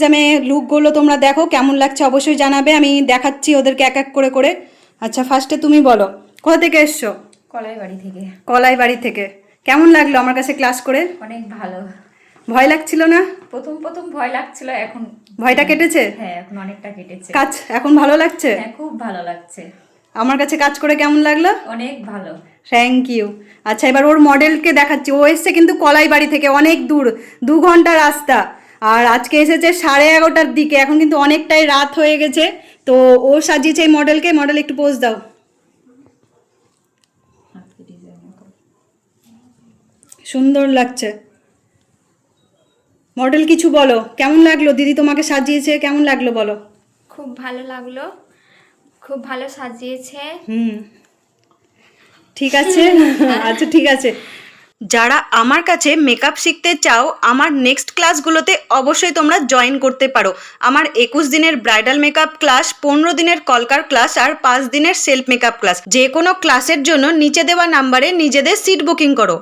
এক্সামে লুকগুলো তোমরা দেখো কেমন লাগছে অবশ্যই জানাবে, আমি দেখাচ্ছি ওদেরকে এক এক করে করে। আচ্ছা ফার্স্টে তুমি বলো, কোথা থেকে এসছো? কলাইবাড়ি থেকে। কলাইবাড়ি থেকে। কেমন লাগলো আমার কাছে ক্লাস করে? অনেক ভালো। ভয় লাগছিল না? প্রথম প্রথম ভয় লাগছিল, এখন ভয়টা কেটেছে? হ্যাঁ এখন অনেকটা কেটেছে। কাজ এখন ভালো লাগছে? হ্যাঁ খুব ভালো লাগছে। আমার কাছে কাজ করে কেমন লাগলো? অনেক ভালো। Thank you. আচ্ছা এবার ওর মডেলকে দেখাচ্ছি। ও এসছে কিন্তু কলাইবাড়ি থেকে, অনেক দূর, 2 ঘন্টা রাস্তা। আর আজকে এসেছে 11:30টার দিকে, এখন কিন্তু অনেকটাই রাত হয়ে গেছে। তো ও সাজিয়েছে এই মডেলকে। মডেল একটু পোজ দাও। সুন্দর লাগছে মডেল। কিছু বলো, কেমন লাগলো দিদি তোমাকে সাজিয়েছে, কেমন লাগলো বলো? খুব ভালো লাগলো, খুব ভালো সাজিয়েছে। ঠিক আছে। আচ্ছা ঠিক আছে। যারা আমার কাছে মেকআপ শিখতে চাও, আমার নেক্সট ক্লাসগুলোতে অবশ্যই তোমরা জয়েন করতে পারো। আমার 21 দিনের ব্রাইডাল মেকআপ ক্লাস, 15 দিনের কলকার ক্লাস আর 5 দিনের সেলফ মেকআপ ক্লাস। যে কোনো ক্লাসের জন্য নিচে দেওয়া নাম্বারে নিজেদের সিট বুকিং করো।